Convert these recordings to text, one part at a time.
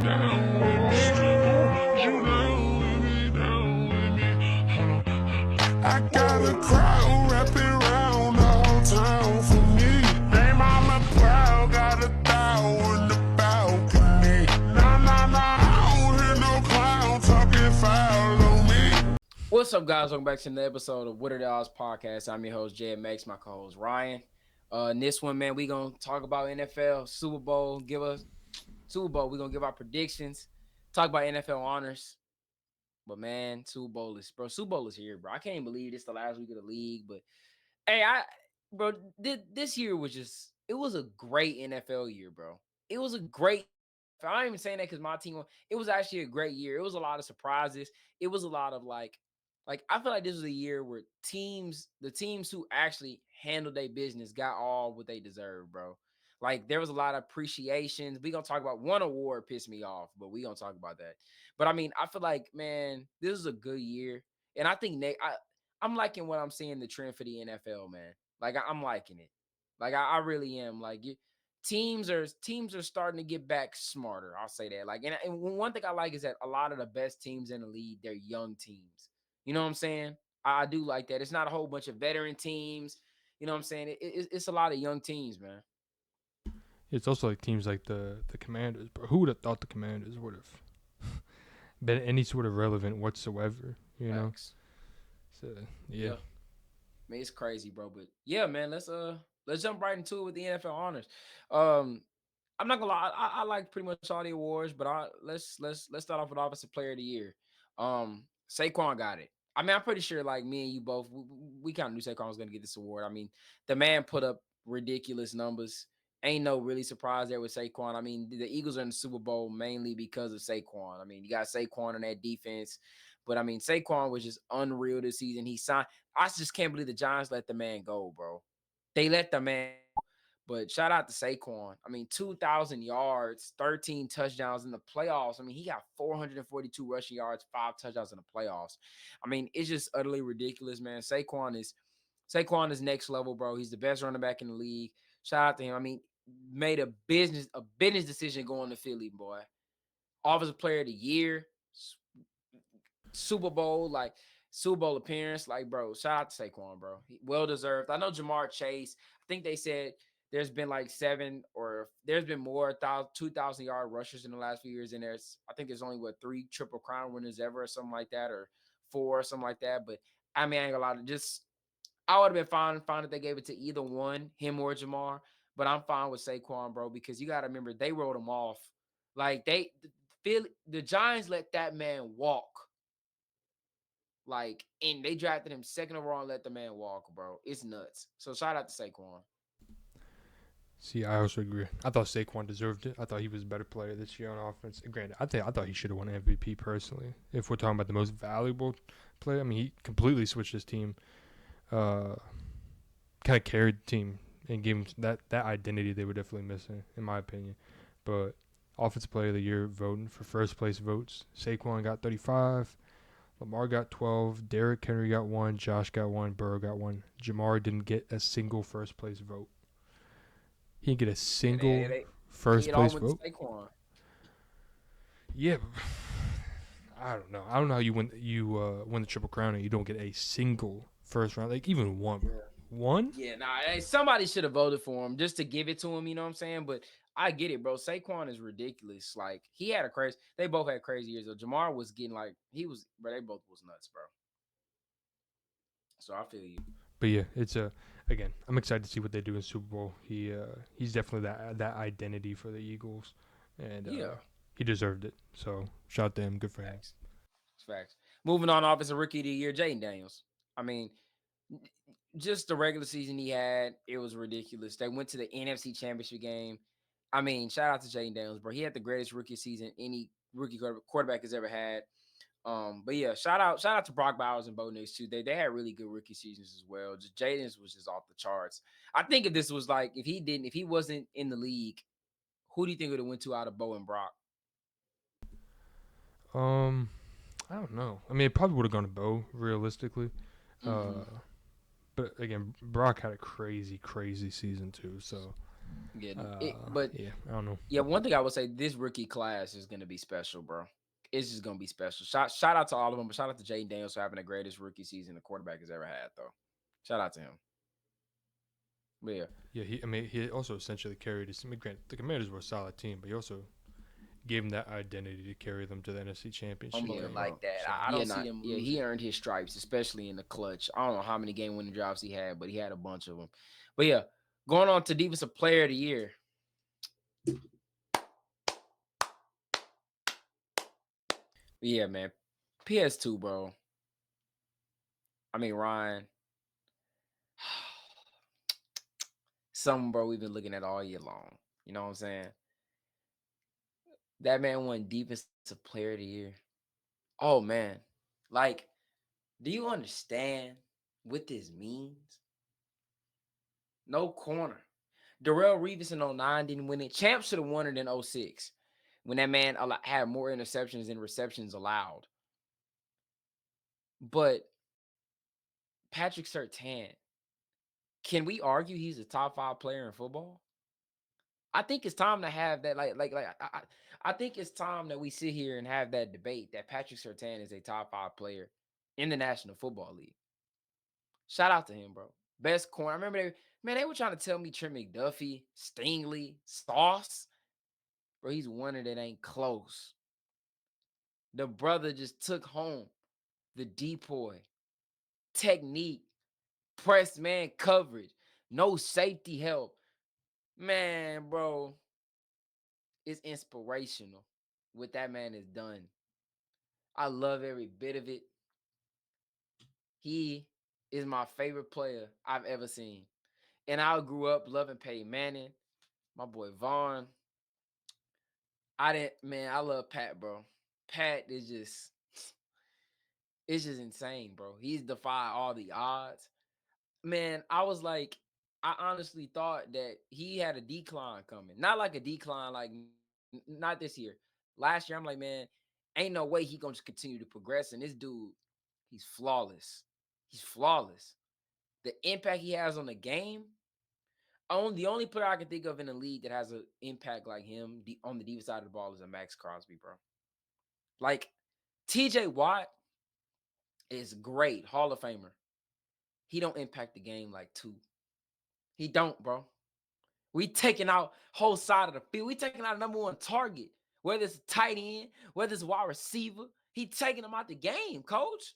Down with me, you down with me, down with me. I got a crowd wrapping round the whole town for me. They mama proud, got a thou in the balcony. Nah, I don't hear no clown talking foul on me. What's up, guys? Welcome back to another episode of What Are the Odds podcast. I'm your host, JMX, my co-host, Ryan. In this one, man, we going to talk about NFL, Super Bowl, we're going to give our predictions, talk about NFL honors. But, man, Super Bowl is here, bro. I can't believe this the last week of the league. But, hey, this year it was a great NFL year, bro. It was a great I'm not even saying that because my team. It was actually a great year. It was a lot of surprises. It was a lot of like I feel like this was a year where the teams who actually handled their business, got all what they deserved, bro. Like there was a lot of appreciations. We gonna talk about one award pissed me off, but we gonna talk about that. But I mean, I feel like man, this is a good year, and I think I'm liking what I'm seeing the trend for the NFL, man. Like I'm liking it. Like I really am. Like teams are starting to get back smarter. I'll say that. Like, and one thing I like is that a lot of the best teams in the league, they're young teams. You know what I'm saying? I do like that. It's not a whole bunch of veteran teams. You know what I'm saying? It's a lot of young teams, man. It's also like teams like the Commanders, bro. Who would have thought the Commanders would have been any sort of relevant whatsoever? You know. Facts. So Yeah. yeah. I mean, it's crazy, bro. But yeah, man, let's jump right into it with the NFL honors. Um, I'm not gonna lie, I like pretty much all the awards, but let's start off with Offensive Player of the Year. Saquon got it. I mean, I'm pretty sure like me and you both, we kind of knew Saquon was gonna get this award. I mean, the man put up ridiculous numbers. Ain't no really surprise there with Saquon. I mean, the Eagles are in the Super Bowl mainly because of Saquon. I mean, you got Saquon on that defense, but I mean, Saquon was just unreal this season. He signed. I just can't believe the Giants let the man go, bro. They let the man. But shout out to Saquon. I mean, 2,000 yards, 13 touchdowns in the playoffs. I mean, he got 442 rushing yards, 5 touchdowns in the playoffs. I mean, it's just utterly ridiculous, man. Saquon is next level, bro. He's the best running back in the league. Shout out to him. I mean, made a business decision going to Philly, boy. Offensive Player of the Year, Super Bowl, like Super Bowl appearance, like bro. Shout out to Saquon, bro. Well deserved. I know Jamar Chase. I think they said there's been like there's been more 2,000 yard rushers in the last few years, and I think there's only three Triple Crown winners ever, or something like that, or four, or something like that. But I mean, I ain't gonna lie, I would have been fine if they gave it to either one, him or Jamar. But I'm fine with Saquon, bro, because you got to remember they wrote him off. Like the Giants let that man walk. Like, and they drafted him second overall and let the man walk, bro. It's nuts. So shout out to Saquon. See, I also agree. I thought Saquon deserved it. I thought he was a better player this year on offense. Granted, I thought he should have won MVP personally. If we're talking about the most valuable player, I mean, he completely switched his team. Kind of carried the team and gave him that identity they were definitely missing, in my opinion. But offensive player of the year voting for first place votes, Saquon got 35. Lamar got 12. Derrick Henry got 1. Josh got 1. Burrow got 1. Jamar didn't get a single first place vote. He didn't get a single first place vote. Saquon. Yeah, I don't know. I don't know how you win the Triple Crown and you don't get a single first round, like even one. Yeah. One? Yeah, somebody should have voted for him just to give it to him, you know what I'm saying? But I get it, bro. Saquon is ridiculous. Like, they both had crazy years. Though. Jamar was getting bro, they both was nuts, bro. So I feel you. But yeah, it's again, I'm excited to see what they do in Super Bowl. He's definitely that identity for the Eagles, and he deserved it. So shout out to him. Good for him. Facts. Moving on, Offensive Rookie of the Year, Jaden Daniels. I mean, just the regular season he had, it was ridiculous. They went to the NFC Championship game. I mean, shout out to Jaden Daniels, bro. He had the greatest rookie season any rookie quarterback has ever had. But yeah, shout out to Brock Bowers and Bo Nix too. They had really good rookie seasons as well. Just Jaden's was just off the charts. I think if he wasn't in the league, who do you think would have went to out of Bo and Brock? I don't know. I mean, it probably would have gone to Bo realistically. Mm-hmm. But again, Brock had a crazy season too. So Yeah, but Yeah, I don't know. yeah, one thing I would say, this rookie class is gonna be special, bro. It's just gonna be special. Shout out to all of them, but shout out to Jaden Daniels for having the greatest rookie season the quarterback has ever had, though. Shout out to him. But yeah, Yeah, he also essentially carried his. I mean, granted, the Commanders were a solid team, but he also gave him that identity to carry them to the NFC Championship yeah, game. like that. So I don't see them losing. He earned his stripes, especially in the clutch. I don't know how many game-winning drives he had, but he had a bunch of them. But yeah, going on to Defensive Player of the Year. Yeah, man. PS2, bro. I mean, Ryan. Something, bro, we've been looking at all year long. You know what I'm saying? That man won Defensive Player of the Year. Oh, man. Like, do you understand what this means? No corner. Darrell Reeves in '09 didn't win it. Champ should have won it in '06 when that man had more interceptions than receptions allowed. But Patrick Surtain, can we argue he's a top 5 player in football? I think it's time to have that. I think it's time that we sit here and have that debate that Patrick Surtain is a top 5 player in the National Football League. Shout out to him, bro. Best corner. I remember they were trying to tell me Trent McDuffie, Stingley, Sauce. Bro, he's one that ain't close. The brother just took home the depoy, technique, press man coverage, no safety help. Man, bro, it's inspirational what that man has done. I love every bit of it. He is my favorite player I've ever seen. And I grew up loving Peyton Manning, my boy Vaughn. I love Pat, bro. Pat is just, it's just insane, bro. He's defied all the odds. Man, I was like, I honestly thought that he had a decline coming. Not like a decline, like not this year. Last year, I'm like, man, ain't no way he gonna just continue to progress. And this dude, he's flawless. He's flawless. The impact he has on the game. The only player I can think of in the league that has an impact like him on the defense side of the ball is a Max Crosby, bro. Like TJ Watt is great, Hall of Famer. He don't impact the game like two. He don't, bro. We taking out whole side of the field. We taking out number one target. Whether it's a tight end, whether it's a wide receiver, he taking them out the game, coach.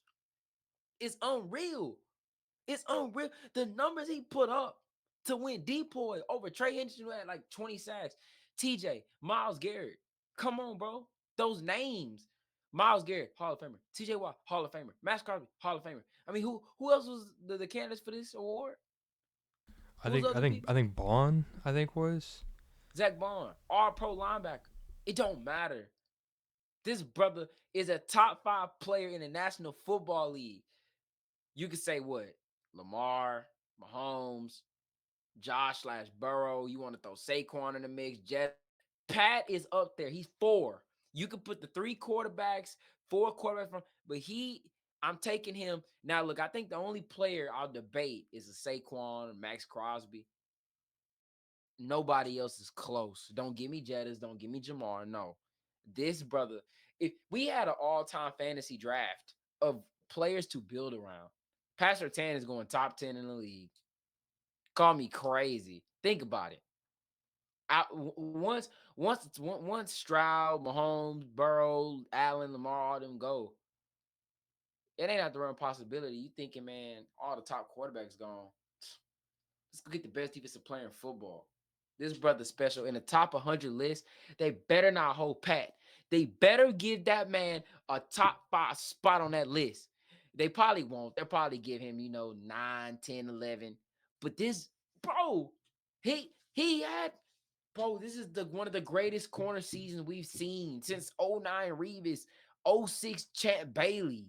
It's unreal. It's unreal. The numbers he put up to win Depoy over Trey Hendrickson, who had like 20 sacks. TJ, Miles Garrett. Come on, bro. Those names. Miles Garrett, Hall of Famer. TJ Watt, Hall of Famer. Max Crosby, Hall of Famer. I mean, who else was the candidates for this award? I Who's think I other think people? I think Bond was. Zach Bond, all pro linebacker. It don't matter. This brother is a top 5 player in the National Football League. You could say what? Lamar, Mahomes, Josh/Burrow. You want to throw Saquon in the mix? Pat is up there. He's 4. You could put the 3 quarterbacks, 4 quarterbacks from, but I'm taking him. Now, look, I think the only player I'll debate is a Saquon or Max Crosby. Nobody else is close. Don't give me Jettas. Don't give me Jamar. No. This brother, if we had an all-time fantasy draft of players to build around, Pastor Tan is going top 10 in the league. Call me crazy. Think about it. Once Stroud, Mahomes, Burrow, Allen, Lamar, all them go, it ain't out the realm possibility. You thinking, man, all the top quarterbacks gone. Let's go get the best defensive player in football. This brother special in the top 100 list. They better not hold Pat. They better give that man a top 5 spot on that list. They probably won't. They'll probably give him, 9, 10, 11. But this, bro, he had, bro, this is one of the greatest corner seasons we've seen since '09 Reeves, '06 Champ Bailey.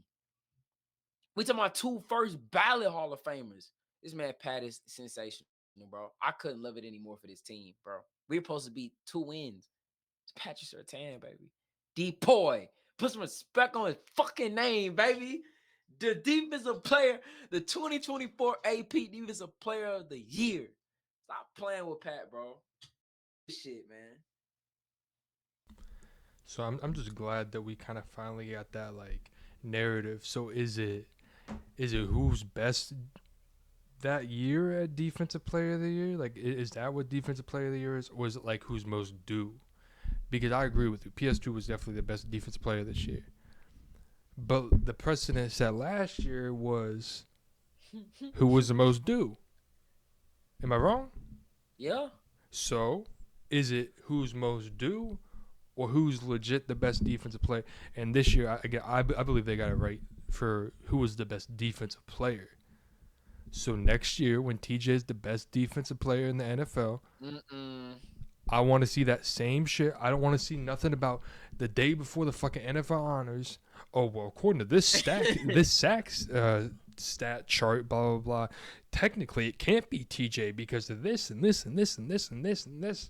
We talking about 2 first ballot Hall of Famers. This man Pat is sensational, bro. I couldn't love it anymore for this team, bro. We're supposed to be 2 wins. It's Patrick Surtain, baby. Depoy. Put some respect on his fucking name, baby. The defensive player, the 2024 AP Defensive Player of the Year. Stop playing with Pat, bro. shit, man. So I'm just glad that we kind of finally got that like narrative. So is it who's best that year at defensive player of the year? Like is that what defensive player of the year is, or is it like who's most due? Because I agree with you. PS2 was definitely the best defensive player this year. But the precedent set last year was who was the most due. Am I wrong? Yeah. So is it who's most due or who's legit the best defensive player? And this year, I believe they got it right for who was the best defensive player. So next year, when TJ is the best defensive player in the NFL, I want to see that same shit. I don't want to see nothing about the day before the fucking NFL honors. Oh well, according to this sacks stat chart, blah blah blah. Technically, it can't be TJ because of this and this and this and this and this and this.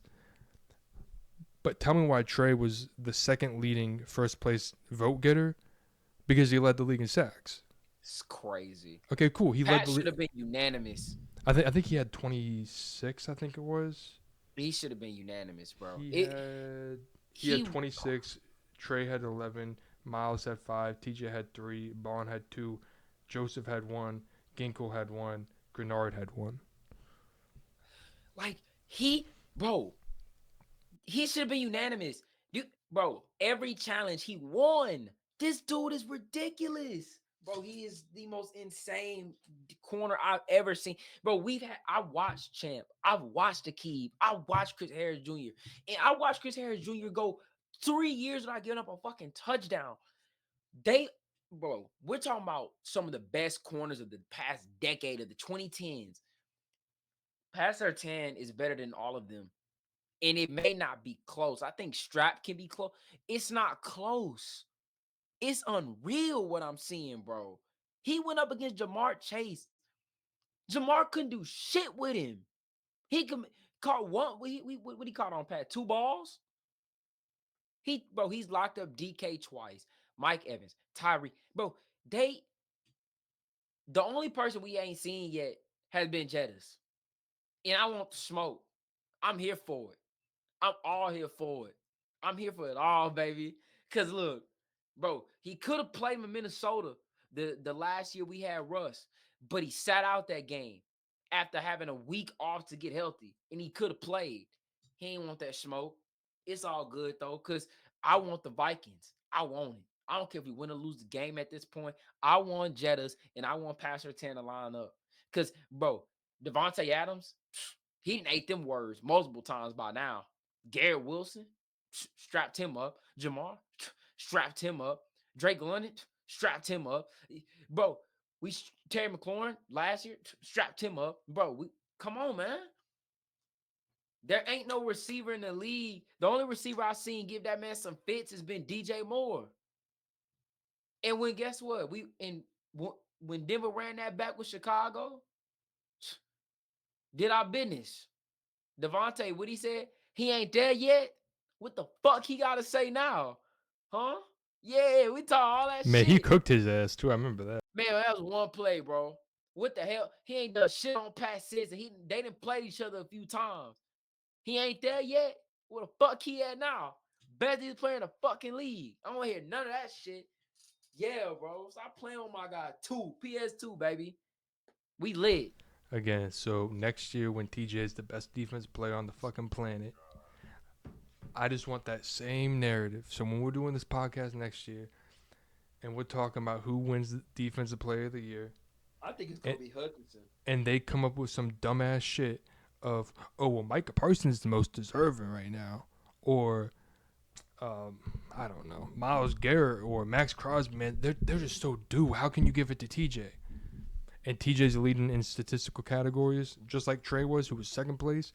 But tell me why Trey was the second leading first place vote getter, because he led the league in sacks. It's crazy. Okay, cool. He led Pat the should league. have been unanimous. I think he had 26. I think it was. He should have been unanimous, bro. He had 26. Trey had 11. Miles had 5. TJ had 3. Bond had 2. Joseph had 1. Ginkle had 1. Grenard had 1. Like he should have been unanimous. Dude, bro, every challenge he won. This dude is ridiculous. Bro, he is the most insane corner I've ever seen. Bro, I watched Champ. I've watched Akeem. I watched Chris Harris Jr. And I watched Chris Harris Jr. go 3 years without giving up a fucking touchdown. Bro, we're talking about some of the best corners of the past decade of the 2010s. Pat Surtain is better than all of them. And it may not be close. I think Strap can be close. It's not close. It's unreal what I'm seeing, bro. He went up against Jamar Chase. Jamar couldn't do shit with him. He caught one. What he caught on Pat? 2 balls? He's locked up DK twice. Mike Evans, Tyree. Bro, the only person we ain't seen yet has been Jettas. And I want the smoke. I'm here for it. I'm all here for it. I'm here for it all, baby. Because look, bro, he could have played in Minnesota the last year we had Russ, but he sat out that game after having a week off to get healthy, and he could have played. He ain't want that smoke. It's all good, though, because I want the Vikings. I want it. I don't care if we win or lose the game at this point. I want Jettas, and I want Pastor 10 to line up. Because, bro, Devontae Adams, he done ate them words multiple times by now. Garrett Wilson, strapped him up. Jamar, strapped him up. Drake London, strapped him up. Bro, Terry McLaurin last year, strapped him up. Bro, come on, man. There ain't no receiver in the league. The only receiver I've seen give that man some fits has been DJ Moore. And guess what? When Denver ran that back with Chicago, did our business. Devontae, what he said? He ain't there yet? What the fuck he got to say now? Huh? Yeah, we talk all that shit. Man, he cooked his ass, too. I remember that. Man, that was one play, bro. What the hell? He ain't done shit on Pat Sis, and they didn't play each other a few times. He ain't there yet? Where the fuck he at now? Best he's playing the fucking league. I don't want to hear none of that shit. Yeah, bro. Stop playing on my guy. PS2, baby. We lit. Again, so next year when TJ is the best defensive player on the fucking planet, I just want that same narrative. So when we're doing this podcast next year and we're talking about who wins the defensive player of the year, I think it's going to be Hutchinson. And they come up with some dumbass shit of, oh, well, Micah Parsons is the most deserving right now. Or, I don't know, Myles Garrett or Max Crosby, man, they're just so due. How can you give it to TJ? And TJ's leading in statistical categories, just like Trey was, who was second place.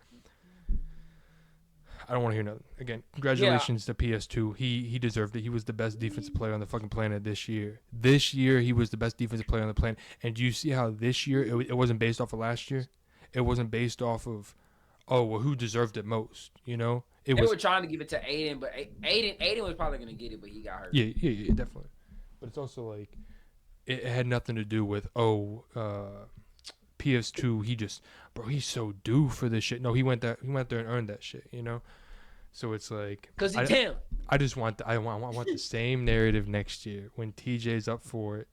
I don't want to hear nothing. Again, congratulations to PS2. He deserved it. He was the best defensive player on the fucking planet this year. This year, he was the best defensive player on the planet. And do you see how this year, it wasn't based off of last year? It wasn't based off of, oh, well, who deserved it most, you know? They were trying to give it to Aiden, but Aiden was probably going to get it, but he got hurt. Yeah, definitely. But it's also like, it had nothing to do with, PS2, he just, bro, he's so due for this shit. No, he went there and earned that shit, you know. So it's like, Cause he's him. I just want, I want the same narrative next year when TJ's up for it,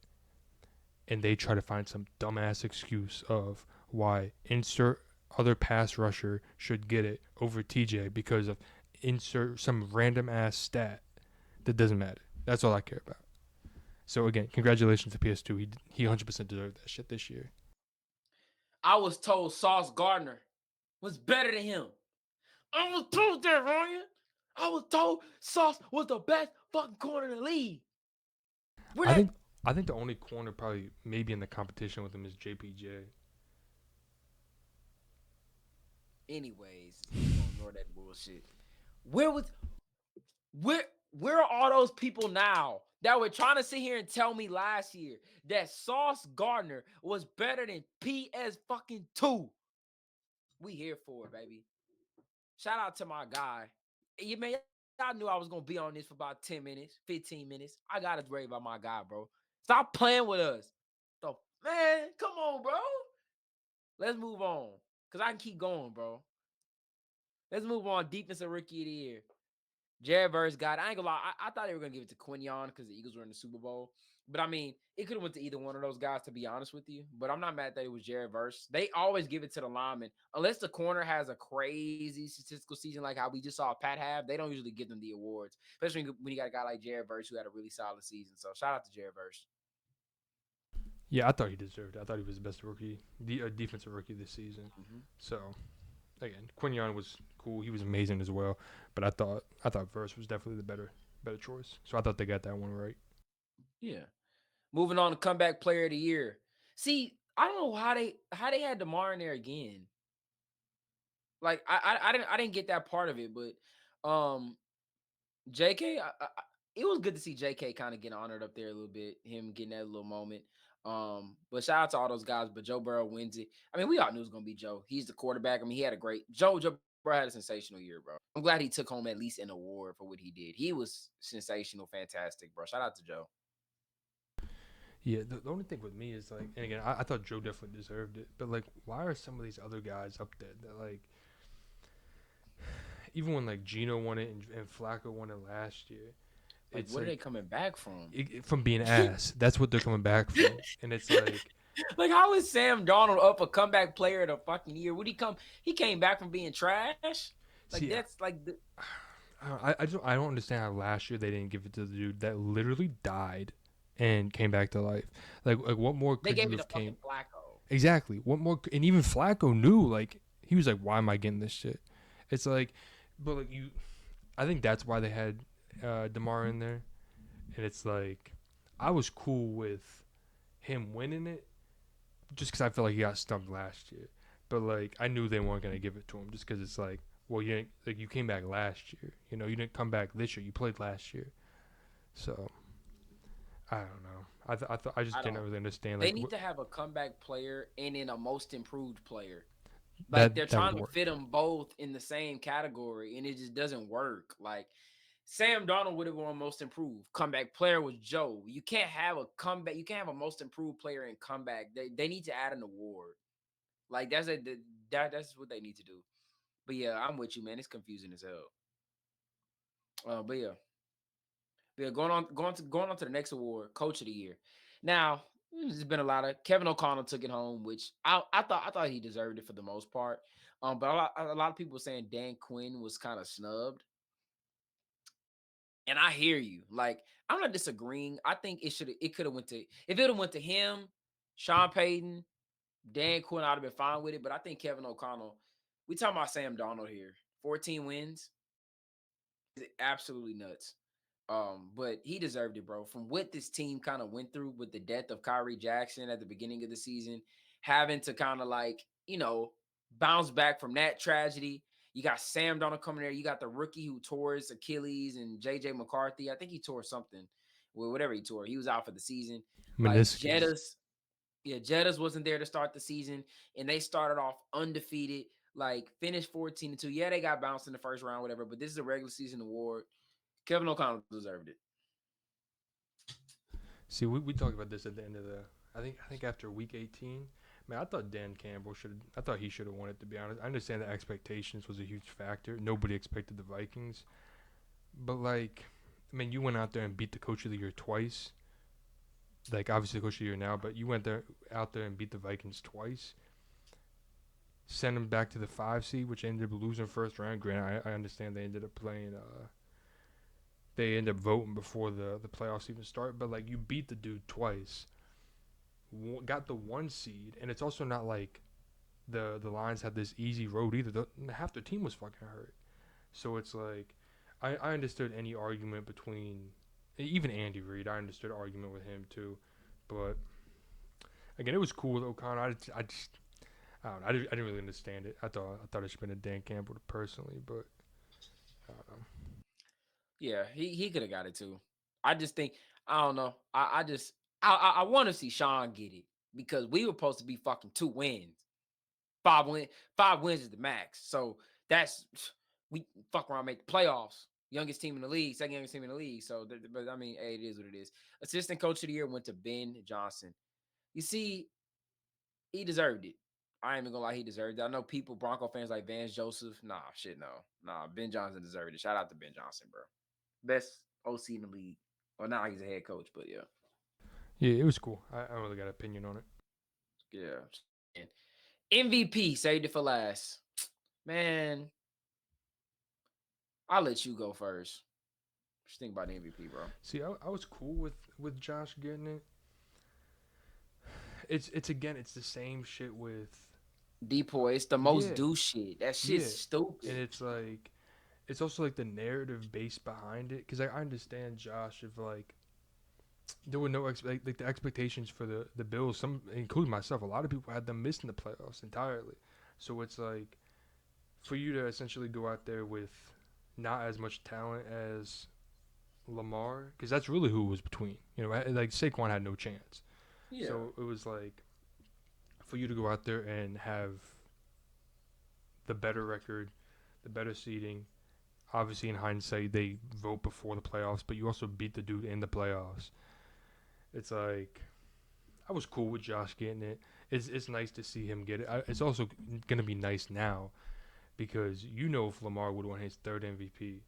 and they try to find some dumbass excuse of why insert other pass rusher should get it over TJ because of insert some random ass stat that doesn't matter. That's all I care about. So again, congratulations to PS2. He 100% deserved that shit this year. I was told Sauce Gardner was better than him. I was told that, Ryan. I was told Sauce was the best fucking corner in the league. I think the only corner probably maybe in the competition with him is JPJ. Anyways, I'm gonna ignore that bullshit. Where where are all those people now that were trying to sit here and tell me last year that Sauce Gardner was better than PS fucking 2? We here for it, baby. Shout out to my guy. You man, y'all knew I was gonna be on this for about 10 minutes, 15 minutes. I gotta rave about my guy, bro. Stop playing with us. The man, come on, bro. Let's move on. Cause I can keep going, bro. Let's move on. Defensive rookie of the year. Jared Verse got it. I ain't gonna lie. I thought they were gonna give it to Quinyon because the Eagles were in the Super Bowl. But I mean, it could have went to either one of those guys, to be honest with you. But I'm not mad that it was Jared Verse. They always give it to the lineman. Unless the corner has a crazy statistical season like how we just saw Pat have, they don't usually give them the awards. Especially when you got a guy like Jared Verse who had a really solid season. So shout out to Jared Verse. Yeah, I thought he deserved it. I thought he was the best rookie, defensive rookie this season. Mm-hmm. So again, Quinyon was cool. He was amazing as well. But I thought Verse was definitely the better choice. So I thought they got that one right. Yeah. Moving on to comeback player of the year. See, I don't know how they had DeMar in there again. Like I didn't get that part of it, but JK, it was good to see JK kind of get honored up there a little bit, him getting that little moment. But shout out to all those guys. But Joe Burrow wins it. I mean, we all knew it was gonna be Joe. He's the quarterback. I mean, he had a great Joe Burrow had a sensational year, bro. I'm glad he took home at least an award for what he did. He was sensational, fantastic, bro. Shout out to Joe. Yeah, the only thing with me is like, and again, I thought Joe definitely deserved it, but like, why are some of these other guys up there that like, even when like Gino won it and Flacco won it last year, Like, it's what are like they coming back from? from being ass. That's what they're coming back from, and it's like, Like, how is Sam Darnold up a comeback player of the fucking year? Would he come? He came back from being trash. Like see, that's like the, I don't understand how last year they didn't give it to the dude that literally died and came back to life. Like what more they could gave you it to have came? fucking Flacco. Exactly. What more? And even Flacco knew. Like he was like, "Why am I getting this shit?" It's like, but like you, I think that's why they had Demar in there, and it's like, I was cool with him winning it, just because I felt like he got stumped last year. But like I knew they weren't gonna give it to him, just because it's like, well, you didn't, like you came back last year. You know, you didn't come back this year. You played last year, so I don't know. I just I didn't don't. really understand They like need to have a comeback player and then a most improved player. Like they're that trying would to work. fit them both in the same category, and it just doesn't work. Like Sam Donald would have won most improved. Comeback player was Joe. You can't have a comeback. You can't have a most improved player in comeback. They need to add an award. Like that's what they need to do. But yeah, I'm with you, man. It's confusing as hell. But yeah, going on to the next award, Coach of the Year. Now, there's been a lot of Kevin O'Connell took it home, which I thought he deserved it for the most part. But a lot of people were saying Dan Quinn was kind of snubbed, and I hear you. Like I'm not disagreeing. I think it could have went to if it have went to him, Sean Payton, Dan Quinn. I'd have been fine with it. But I think Kevin O'Connell. We talking about Sam Donald here. 14 wins. Absolutely nuts. But he deserved it, bro. From what this team kind of went through with the death of Kyrie Jackson at the beginning of the season, having to kind of like, bounce back from that tragedy. You got Sam Donald coming there. You got the rookie who tore his Achilles and JJ McCarthy. I think he tore something. Well, whatever he tore, he was out for the season. Like Meniscus. Jettas wasn't there to start the season, and they started off undefeated, like finished 14-2. Yeah, they got bounced in the first round, whatever, but this is a regular season award. Kevin O'Connell deserved it. See, we talked about this at the end of the. I think after week 18, Man, I thought Dan Campbell should. I thought he should have won it. To be honest, I understand the expectations was a huge factor. Nobody expected the Vikings, but like, I mean, you went out there and beat the coach of the year twice. Like obviously the coach of the year now, but you went there out there and beat the Vikings twice. Sent them back to the 5 seed, which ended up losing first round. Granted, I understand they ended up playing. They ended up voting before the playoffs even start. But like, you beat the dude twice, got the 1 seed, and it's also not like the Lions had this easy road either. Half their team was fucking hurt, so it's like I understood any argument between even Andy Reid. I understood argument with him too, but again, it was cool with O'Connor. I don't know. I didn't really understand it. I thought it should have been a Dan Campbell personally, but I don't know. Yeah, he could have got it too. I just think I don't know. I want to see Sean get it because we were supposed to be fucking 2 wins. 5 wins is the max. So that's we fuck around, make the playoffs. Youngest team in the league, second youngest team in the league. So, but I mean, hey, it is what it is. Assistant coach of the year went to Ben Johnson. You see, he deserved it. I ain't even gonna lie, he deserved it. I know people, Bronco fans like Vance Joseph. Nah, shit, no. Nah, Ben Johnson deserved it. Shout out to Ben Johnson, bro. Best OC in the league. Well, now he's a head coach, but yeah. Yeah, it was cool. I don't really got an opinion on it. Yeah. And MVP, saved it for last. Man, I'll let you go first. Just think about the MVP, bro. See, I was cool with Josh getting it. It's again, it's the same shit with Depoy, it's the most yeah, do shit. That shit's yeah, and stupid. it's like it's also like the narrative base behind it because I understand Josh if like there were no like the expectations for the Bills, some including myself, a lot of people had them missing the playoffs entirely. So it's like for you to essentially go out there with not as much talent as Lamar, because that's really who it was between. You know, like Saquon had no chance. Yeah. So it was like for you to go out there and have the better record, the better seeding. Obviously, in hindsight, they vote before the playoffs, but you also beat the dude in the playoffs. It's like I was cool with Josh getting it. It's nice to see him get it. It's also gonna be nice now because you know if Lamar would won his third MVP,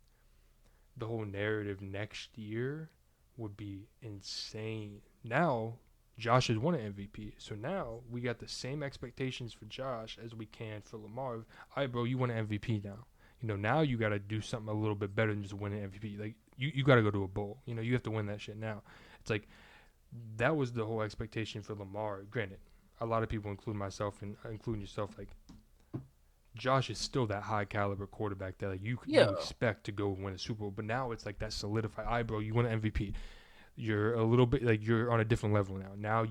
the whole narrative next year would be insane. Now Josh has won an MVP, so now we got the same expectations for Josh as we can for Lamar. All right, bro, you won an MVP now. You know, now you got to do something a little bit better than just win an MVP. Like you got to go to a bowl. You know, you have to win that shit now. It's like that was the whole expectation for Lamar. Granted, a lot of people, including myself and including yourself, like Josh is still that high caliber quarterback that like you Yeah. expect to go win a Super Bowl. But now it's like that solidified. All right, bro, you won an MVP. You're a little bit like you're on a different level now. Now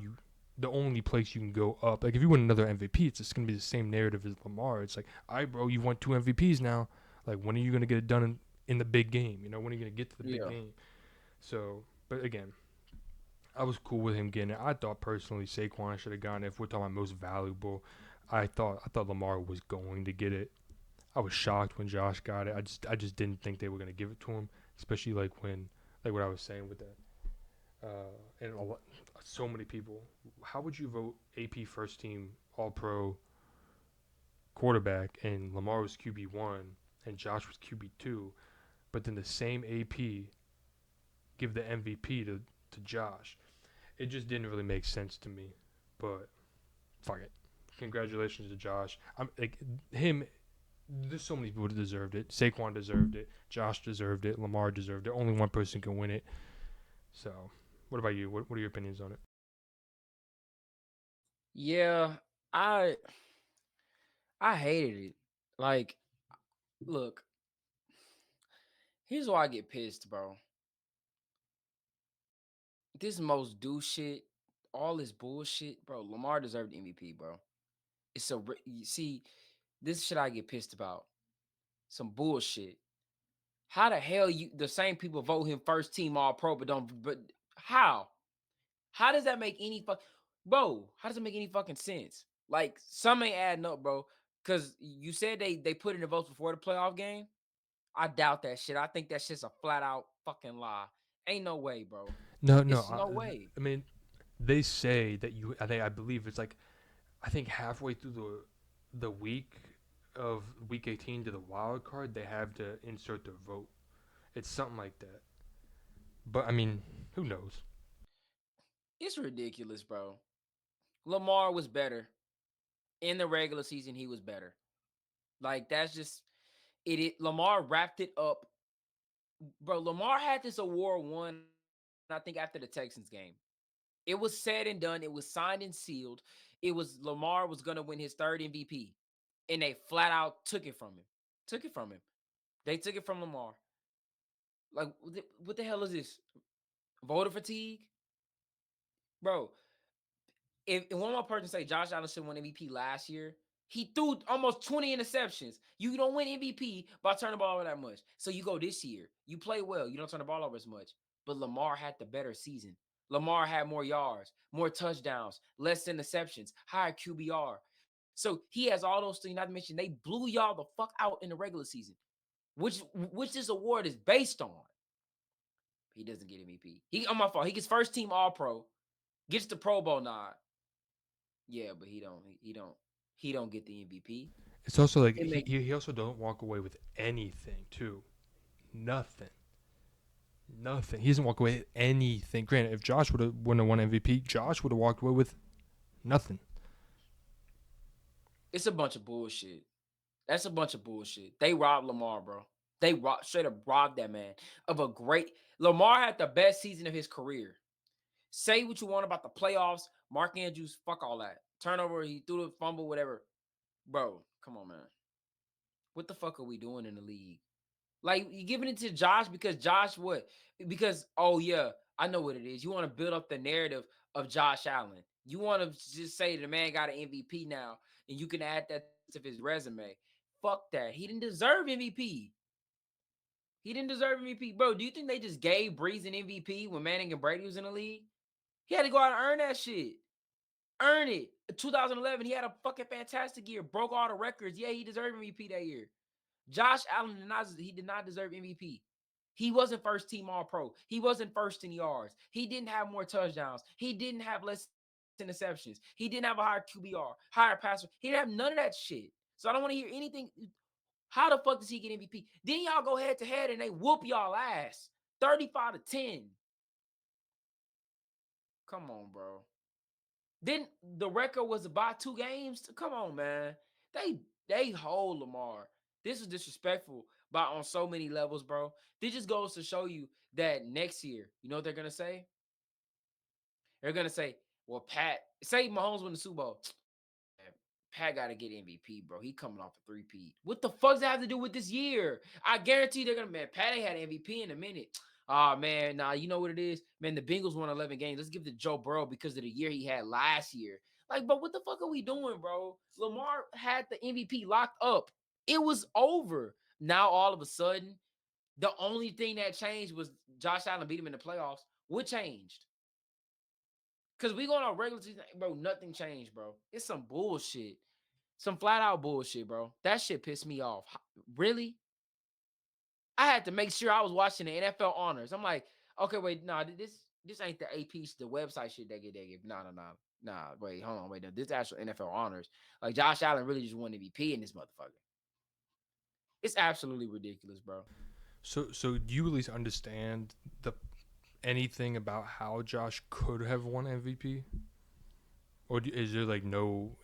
the only place you can go up. Like if you win another MVP, it's just gonna be the same narrative as Lamar. It's like, all right, bro, you won 2 MVPs now. Like when are you gonna get it done in the big game? You know, when are you gonna get to the big Yeah. game? So, but again, I was cool with him getting it. I thought personally Saquon should have gotten it. If we're talking about most valuable, I thought Lamar was going to get it. I was shocked when Josh got it. I just didn't think they were gonna give it to him, especially like when like what I was saying with that. And so many people. How would you vote AP first team All Pro quarterback and Lamar was QB1 and Josh was QB2, but then the same AP give the MVP to Josh? It just didn't really make sense to me. But fuck it. Congratulations to Josh. I'm like him. There's so many people that deserved it. Saquon deserved it. Josh deserved it. Lamar deserved it. Only one person can win it. So, what about you? What are your opinions on it? Yeah. I I hated it. Like, look, here's why I get pissed, bro. This most do shit, all this bullshit, bro. Lamar deserved the MVP, bro. It's a you see, this shit I get pissed about. Some bullshit. How the hell you the same people vote him first team all pro, but don't but how? How does that make any fuck bro? How does it make any fucking sense? Like some ain't adding up, bro. Cause you said they put in the votes before the playoff game. I doubt that shit. I think that shit's a flat out fucking lie. Ain't no way, bro. No, no. It's no way. I mean, they say that you. I believe it's like I think halfway through the week of week 18 to the wild card, they have to insert their vote. It's something like that. But I mean, who knows? It's ridiculous, bro. Lamar was better in the regular season. He was better. Like that's just Lamar wrapped it up, bro. Lamar had this award won, I think, after the Texans game. It was said and done. It was signed and sealed. It was Lamar was gonna win his third MVP, and they flat out took it from him. Took it from him. They took it from Lamar. Like, what the hell is this? Voter fatigue, bro. If one more person say Josh Allen should win MVP last year, he threw almost 20 interceptions. You don't win MVP by turning the ball over that much. So you go this year, you play well, you don't turn the ball over as much. But Lamar had the better season. Lamar had more yards, more touchdowns, less interceptions, higher QBR. So he has all those things. Not to mention they blew y'all the fuck out in the regular season, which this award is based on. He doesn't get MVP. He on my fault. He gets first team All Pro, gets the Pro Bowl nod. Yeah, but he don't get the MVP. It's also like It makes he also don't walk away with anything too. Nothing. Nothing. He doesn't walk away with anything. Granted, if Josh wouldn't have won MVP, Josh would have walked away with nothing. it's a bunch of bullshit. That's a bunch of bullshit. They robbed Lamar, bro. They straight up robbed that man of a great. Lamar had the best season of his career. Say what you want about the playoffs, Mark Andrews, fuck all that. Turnover, he threw the fumble, whatever. Bro, come on, man. What the fuck are we doing in the league? Like you giving it to Josh because Josh what? Because oh yeah, I know what it is. You want to build up the narrative of Josh Allen. You want to just say the man got an MVP now, and you can add that to his resume. Fuck that. He didn't deserve MVP. He didn't deserve MVP, bro. Do you think they just gave Breeze an MVP when Manning and Brady was in the league? He had to go out and earn that shit. Earn it. 2011, he had a fucking fantastic year. Broke all the records. Yeah, he deserved MVP that year. Josh Allen did not deserve MVP. He wasn't first team all pro. He wasn't first in yards. He didn't have more touchdowns. He didn't have less interceptions. He didn't have a higher QBR, higher passer. He didn't have none of that shit. So I don't want to hear anything. How the fuck does he get MVP? Then y'all go head to head and they whoop y'all ass 35-10. Come on, bro. Then the record was about 2 games. Come on, man. They hold Lamar. This is disrespectful by on so many levels, bro. This just goes to show you that next year, you know what they're gonna say? They're gonna say, "Well, Pat, say Mahomes win the Super Bowl. Man, Pat got to get MVP, bro. He coming off a three-peat. What the fuck does that have to do with this year? I guarantee they're gonna, man. Pat ain't had MVP in a minute. Oh man, nah, you know what it is, man. The Bengals won 11 games. Let's give it to Joe Burrow because of the year he had last year. Like, but what the fuck are we doing, bro? Lamar had the MVP locked up. It was over. Now all of a sudden, the only thing that changed was Josh Allen beat him in the playoffs. What changed? Because we going on regular season, bro. Nothing changed, bro. It's some bullshit. Some flat out bullshit, bro. That shit pissed me off. Really? I had to make sure I was watching the NFL honors. I'm like, okay, wait, nah, this ain't the AP, the website shit they give. Nah. Wait, hold on, wait. No, this actual NFL honors. Like Josh Allen really just won MVP in this motherfucker. It's absolutely ridiculous, bro. So do you at least understand the anything about how Josh could have won MVP? Or is there like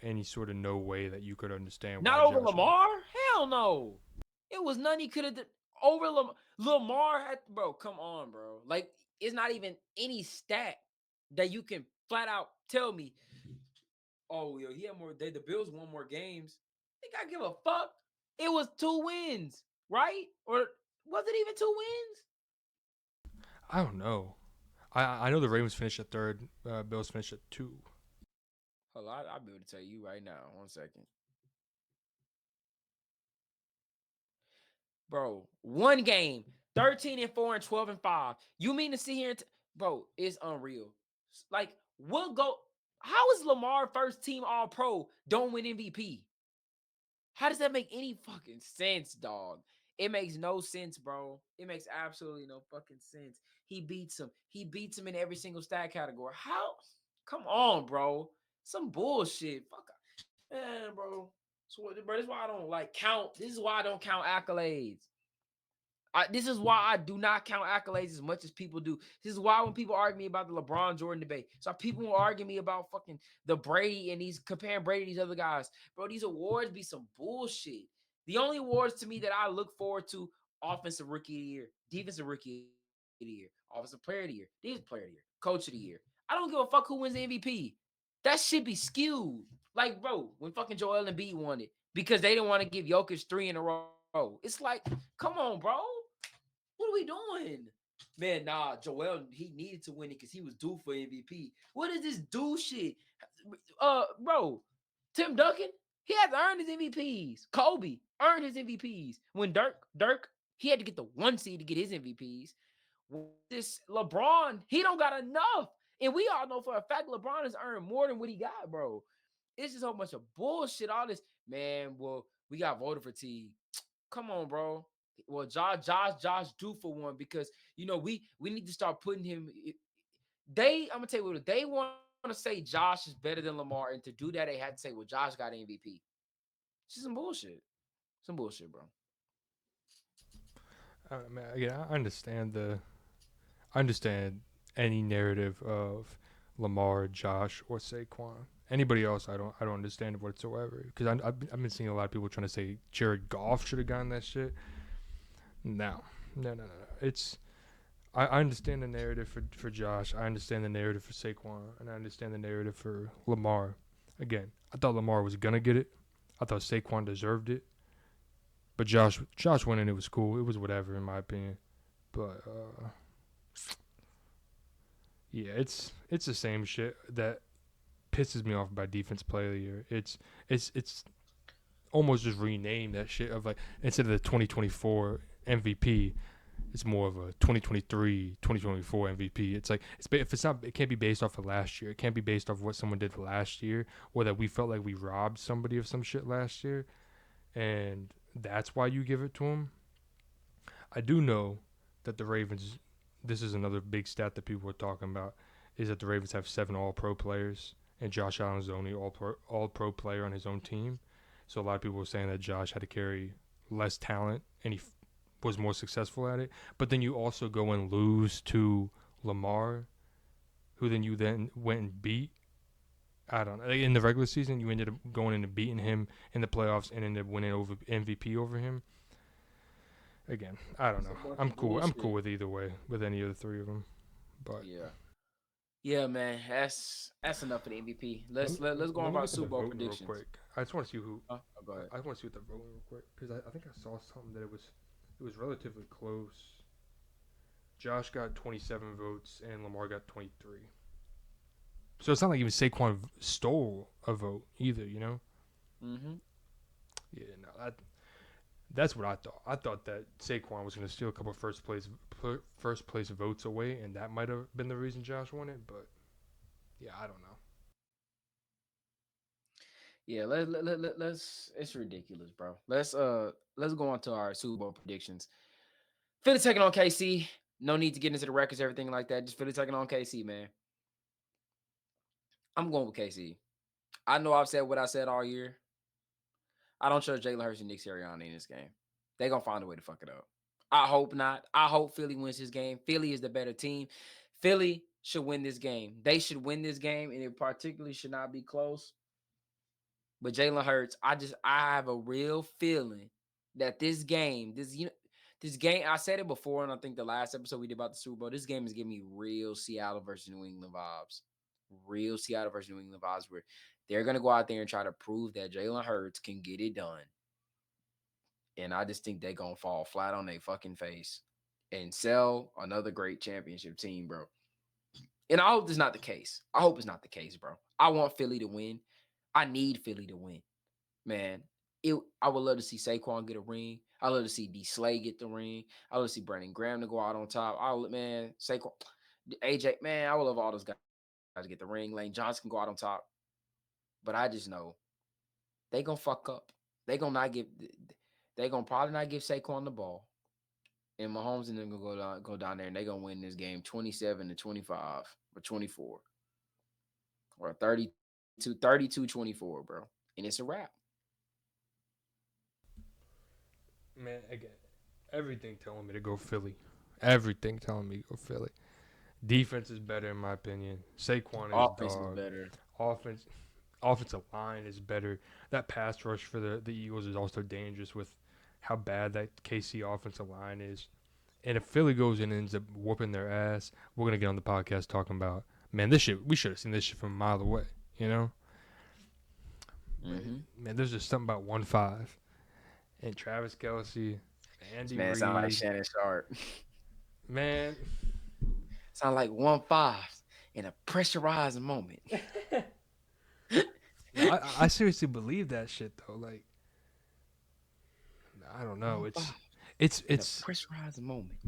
any sort of no way that you could understand Not why over Josh? Lamar? Hell no. It was nothing he could have done over Lamar. Lamar had, bro, come on, bro. Like, it's not even any stat that you can flat out tell me, oh, yo, he had more, the Bills won more games. Think I give a fuck? It was 2 wins, right? Or was it even 2 wins? I don't know. I know the Ravens finished at third. Bills finished at 2. Hold on, I'll be able to tell you right now. 1 second. Bro, 1 game, 13-4 and 12-5. You mean to sit here and bro, it's unreal. Like, we'll go. How is Lamar first team all pro don't win MVP? How does that make any fucking sense, dog? It makes no sense, bro. It makes absolutely no fucking sense. He beats him. He beats him in every single stat category. How? Come on, bro. Some bullshit. Fuck. Man, bro. So, bro, this is why I don't like count. This is why I don't count accolades. This is why I do not count accolades as much as people do. This is why when people argue me about the LeBron Jordan debate, so people will argue me about fucking the Brady and he's comparing Brady to these other guys. Bro, these awards be some bullshit. The only awards to me that I look forward to: offensive rookie of the year, defensive rookie of the year, offensive player of the year, defensive player of the year, coach of the year. I don't give a fuck who wins the MVP. That shit be skewed. Like, bro, when fucking Joel Embiid won it because they didn't want to give Jokic 3 in a row. It's like, come on, bro. What are we doing? Man, nah, Joel, he needed to win it because he was due for MVP. What is this do shit? Bro, Tim Duncan, he had to earn his MVPs. Kobe earned his MVPs. When Dirk, he had to get the 1 seed to get his MVPs. This LeBron, he don't got enough. And we all know for a fact LeBron has earned more than what he got, bro. It's just a whole bunch of bullshit. All this, man. Well, we got voter fatigue. Come on, bro. Well, Josh due for one because we need to start putting him. I'm gonna tell you what they want to say. Josh is better than Lamar, and to do that, they had to say, "Well, Josh got MVP." It's just some bullshit. Some bullshit, bro. I mean, again, I understand any narrative of Lamar, Josh, or Saquon. Anybody else, I don't understand it whatsoever. Because I've been seeing a lot of people trying to say Jared Goff should have gotten that shit. No. It's I understand the narrative for Josh. I understand the narrative for Saquon, and I understand the narrative for Lamar. Again, I thought Lamar was gonna get it. I thought Saquon deserved it. But Josh winning it was cool. It was whatever in my opinion. But yeah, it's the same shit that pisses me off about defense player of the year. It's almost just rename that shit of like instead of the 2024 MVP, it's more of a 2023, 2024 MVP. It's like if it's not, it can't be based off of last year. It can't be based off of what someone did last year or that we felt like we robbed somebody of some shit last year, and that's why you give it to him. I do know that the Ravens. This is another big stat that people are talking about is that the Ravens have 7 All-Pro players, and Josh Allen is the only All-Pro player on his own team. So a lot of people were saying that Josh had to carry less talent, and he was more successful at it. But then you also go and lose to Lamar, who then you then went and beat. I don't know. In the regular season, you ended up going in and beating him in the playoffs and ended up winning over MVP over him. Again, I don't know. I'm cool. I'm cool with either way with any of the 3 of them. But yeah, man. That's enough for the MVP. Let's go on about Super Bowl predictions. Real quick. I just want to see who. Go ahead. I want to see what the voting real quick because I think I saw something that it was relatively close. Josh got 27 votes and Lamar got 23. So it's not like even Saquon stole a vote either, you know? Mm-hmm. Yeah, no, that's what I thought. I thought that Saquon was going to steal a couple of first place votes away, and that might have been the reason Josh won it. But yeah, I don't know. Yeah, let's. It's ridiculous, bro. Let's go on to our Super Bowl predictions. Philly taking on KC. No need to get into the records, everything like that. Just Philly taking on KC, man. I'm going with KC. I know I've said what I said all year. I don't trust Jalen Hurts and Nick Sirianni in this game. They're going to find a way to fuck it up. I hope not. I hope Philly wins this game. Philly is the better team. Philly should win this game. They should win this game, and it particularly should not be close. But Jalen Hurts, I have a real feeling that this game, I said it before, and I think the last episode we did about the Super Bowl, this game is giving me real Seattle versus New England vibes. Real Seattle versus New England vibes where they're going to go out there and try to prove that Jalen Hurts can get it done. And I just think they're going to fall flat on their fucking face and sell another great championship team, bro. And I hope this is not the case. I hope it's not the case, bro. I want Philly to win. I need Philly to win. Man, I would love to see Saquon get a ring. I love to see D. Slay get the ring. I love to see Brandon Graham to go out on top. Saquon, AJ, man, I would love all those guys to get the ring. Lane Johnson can go out on top. But I just know they gonna fuck up. They gonna probably not give Saquon the ball. And Mahomes and them gonna go down there and they gonna win this game 27-25 or 24 or 32-24, bro. and it's a wrap. Man, again, everything telling me to go Philly. Everything telling me to go Philly. Defense is better in my opinion. Saquon is Offense is dog. better. Offense, offensive line is better. That pass rush for the Eagles is also dangerous with how bad that KC offensive line is. And if Philly goes in and ends up whooping their ass, we're gonna get on the podcast talking about, man, this shit. We should have seen this shit from a mile away. You know, but Mm-hmm. man, there's just something about 1-5 and Travis Kelsey, This Andy man sound like Reid, Shannon Sharp. man. Sound like 1-5 in a pressurized moment. No, I seriously believe that shit though. Like, I don't know. 1-5 It's in a it's. pressurized moment.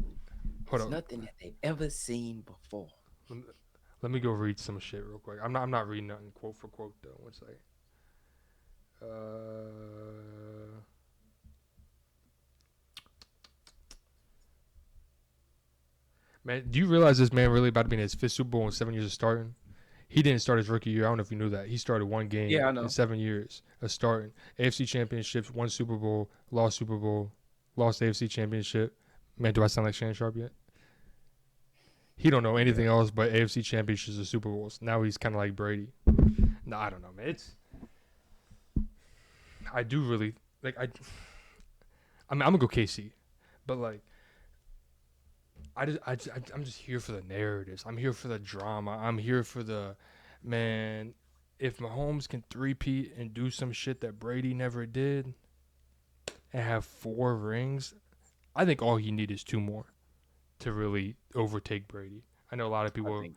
Hold It's up. nothing that they've ever seen before. Let me, let me go read some shit real quick. I'm not reading nothing quote for quote though. One second. Man, do you realize this man really about to be in his fifth Super Bowl in 7 years of starting? He didn't start his rookie year. I don't know if you knew that. He started one game Yeah, I know. in 7 years of starting. AFC Championships, won Super Bowl, lost Super Bowl, lost AFC Championship. Man, do I sound like Shannon Sharp yet? He don't know anything else but AFC Championships and Super Bowls. Now he's kind of like Brady. No, I don't know, man. I do really like. I mean, I'm gonna go KC, but like, I'm just here for the narratives. I'm here for the drama. I'm here for the, man. If Mahomes can three-peat and do some shit that Brady never did, and have 4 rings, I think all he needs is 2 more to really overtake Brady. I know a lot of I people. think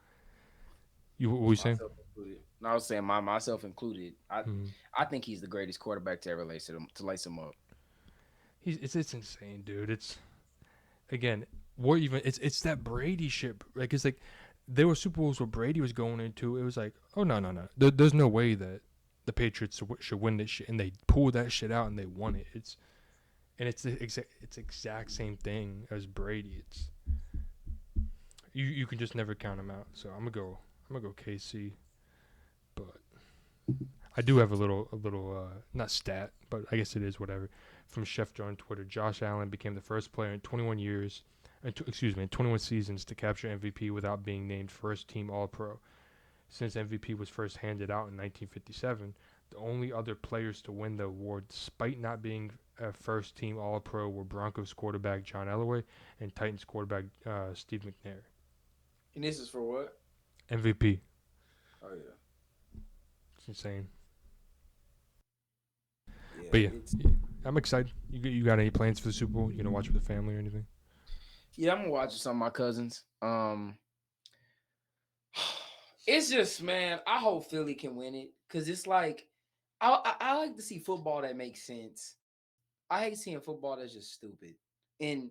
What were you saying? myself included. No, I was saying myself included. Mhm. I think he's the greatest quarterback to ever lace him up. It's insane, dude. It's again, what even it's that Brady shit. Like it's like there were Super Bowls where Brady was going into. It was like, oh no. There's no way that the Patriots should win this shit, and they pulled that shit out and they won it. It's the exact same thing as Brady. It's you can just never count him out. So I'm gonna go KC, but I do have a little not stat, but I guess it is whatever. From Chef Joe on Twitter, Josh Allen became the first player in 21 years, in 21 seasons to capture MVP without being named first team All Pro. Since MVP was first handed out in 1957, the only other players to win the award, despite not being a first team All Pro, were Broncos quarterback John Elway and Titans quarterback Steve McNair. And this is for what? MVP. Oh yeah. It's insane. Yeah, But yeah, I'm excited. You got any plans for the Super Bowl? You gonna watch it with the family or anything? yeah, I'm gonna watch some of my cousins. It's just, man, I hope Philly can win it because it's like I like to see football that makes sense. I hate seeing football that's just stupid. And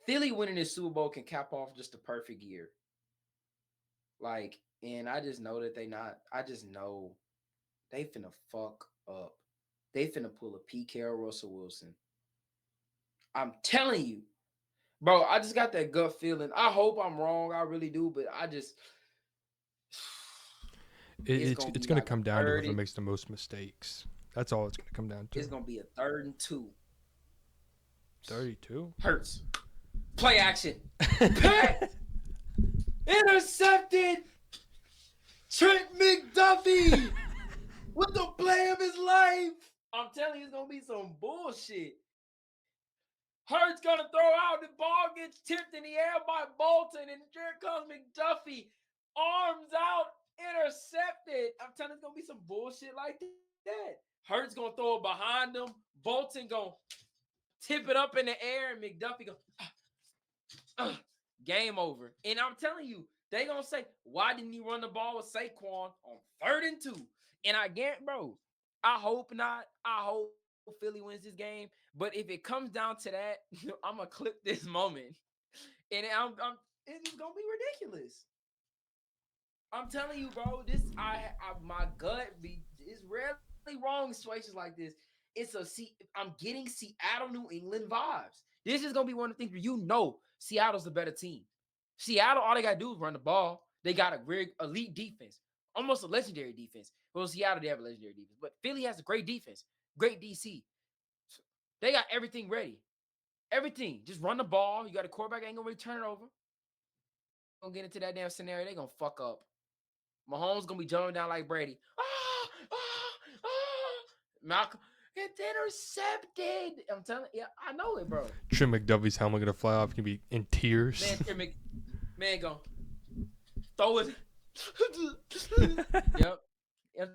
Philly winning this Super Bowl can cap off just a perfect year. Like, and I just know that they not. I just know they finna fuck up. They finna pull a Pete Carroll, Russell Wilson. I'm telling you, bro. I just got that gut feeling. I hope I'm wrong. I really do, but I just It's be gonna like come a down to third. whoever makes the most mistakes. That's all it's gonna come down It's to. gonna be a 3rd and 2. 32. Hurts. Play action. Pat! Intercepted. Trent McDuffie with the play of his life. I'm telling you, it's gonna be some bullshit. Hurts gonna throw out, the ball gets tipped in the air by Bolton, and here comes McDuffie, arms out, intercepted. I'm telling you, it's gonna be some bullshit like that. Hurts gonna throw it behind him. Bolton gonna tip it up in the air, and McDuffie go game over. And I'm telling you, they gonna say, why didn't you run the ball with Saquon on 3rd and 2? And I guarantee, bro, I hope not. I hope Philly wins this game. But if it comes down to that, I'm gonna clip this moment, and it's gonna be ridiculous. I'm telling you, bro. This my gut is rarely wrong in situations like this. I'm getting Seattle, New England vibes. This is gonna be one of the things where Seattle's the better team. Seattle, all they gotta do is run the ball. They got a very elite defense. almost a legendary defense. Well, Seattle, they have a legendary defense, but Philly has a great defense, great DC. They got everything ready. Everything. Just run the ball. You got a quarterback, ain't gonna really turn it over. Gonna get into that damn scenario, they gonna fuck up. Mahomes gonna be jumping down like Brady. Malcolm, it's intercepted. I'm telling you, I know it, bro. Trim McDuffie's helmet gonna fly off. Gonna be in tears. Man, go throw it. Yep. It's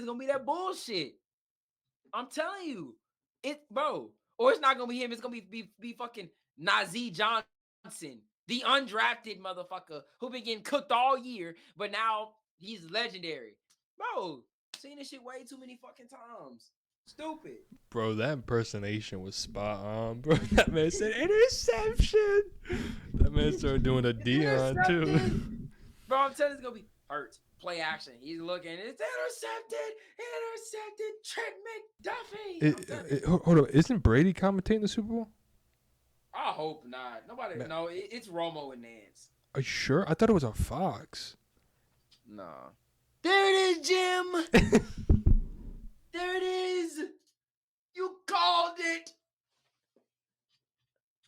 gonna be that bullshit. I'm telling you, bro. Or it's not gonna be him. It's gonna be fucking Najee Johnson, the undrafted motherfucker who been getting cooked all year, but now he's legendary, bro. Seen this shit way too many fucking times. Stupid. Bro, that impersonation was spot on, bro. That man said interception. That man started doing a Dion too. Bro, I'm telling you, it's gonna be Hurts. Play action. He's looking. It's intercepted. Trent McDuffie. Hold on. Isn't Brady commentating the Super Bowl? I hope not. Nobody. No, it's Romo and Nance. Are you sure? I thought it was on Fox. Nah. There it is, Jim. There it is. You called it.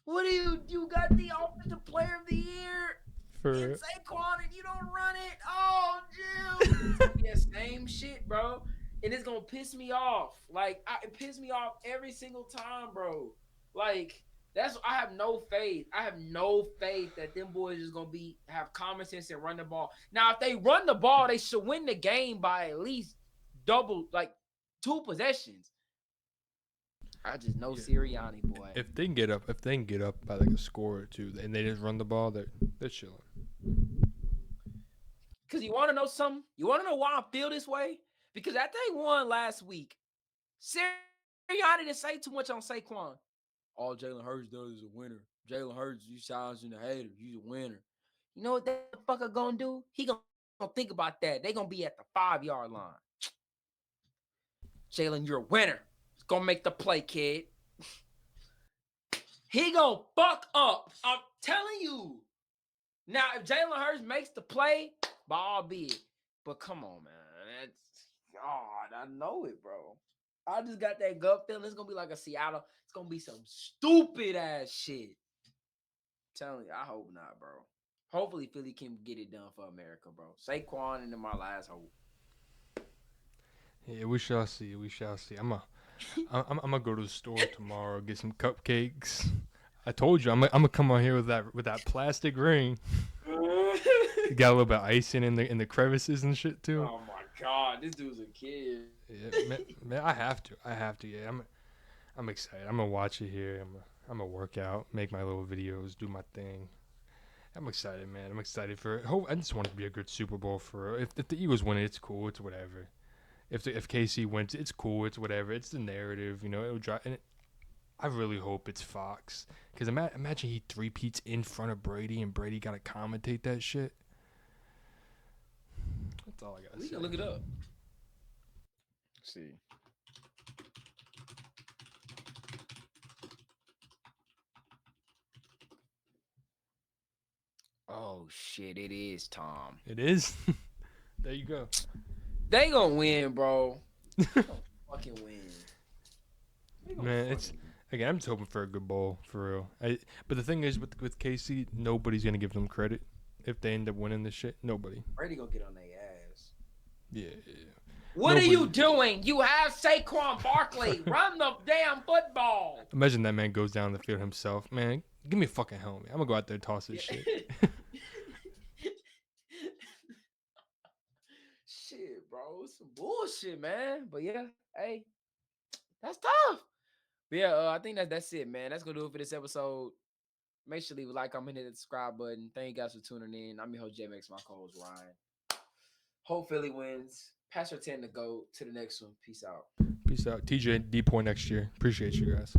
What do you got the offensive player of the year? It's Saquon and you don't run it. Oh, Jim. It's gonna be that same shit, bro. And it's gonna piss me off. Like, it pisses me off every single time, bro. Like, I have no faith. I have no faith that them boys is gonna have common sense and run the ball. Now, if they run the ball, they should win the game by at least double, like 2 possessions. I just know Sirianni, boy. If they can get up by like a score or two, and they just run the ball, they're chilling. Because you want to know something? You want to know why I feel this way? Because after they won last week, Sirianni didn't say too much on Saquon. All Jalen Hurts does is a winner. Jalen Hurts, you sounds in the hater. He's a winner. You know what that fucker gonna do? He gonna think about that. They gonna be at the 5-yard line. Jalen, you're a winner. It's gonna make the play, kid. He gonna fuck up. I'm telling you. Now, if Jalen Hurts makes the play, by all be it. But come on, man. God, I know it, bro. I just got that gut feeling. It's gonna be like a Seattle. It's gonna be some stupid ass shit. I'm telling you, I hope not, bro. Hopefully, Philly can get it done for America, bro. Saquon and then my last hope. Yeah, we shall see. I'm gonna go to the store tomorrow, get some cupcakes. I told you, I'm gonna come on here with that plastic ring. Got a little bit of icing in the crevices and shit too. Oh my god, this dude's a kid. Yeah, man, I have to. Yeah, I'm excited. I'm gonna watch it here. I'm gonna work out, make my little videos, do my thing. I'm excited, man. I'm excited for it. I just want it to be a good Super Bowl for real. If the Eagles win it, it's cool. It's whatever. If KC wins, it's cool. It's whatever. It's the narrative, It'll drive. And I really hope it's Fox, because imagine he three-peats in front of Brady and Brady got to commentate that shit. That's all I gotta say. We can look it up. Let's see. Oh shit! It is Tom. It is. There you go. They gonna win, bro. They gonna fucking win. Man, again, I'm just hoping for a good bowl, for real. But the thing is, with KC, nobody's gonna give them credit if they end up winning this shit. Nobody. Brady gonna get on their ass. Yeah. What are you doing? You have Saquon Barkley. Run the damn football. Imagine that man goes down the field himself. Man, give me a fucking helmet. I'm gonna go out there and toss this shit. Shit, bro. It's some bullshit, man. But yeah, hey, that's tough. But yeah, I think that's it, man. That's gonna do it for this episode. Make sure to leave a like, comment, hit the subscribe button. Thank you guys for tuning in. I'm your host, JMX, my co-host, Ryan. Hope Philly wins. Pass your 10 to go to the next one. Peace out. Peace out. TJ, D point next year. Appreciate you guys.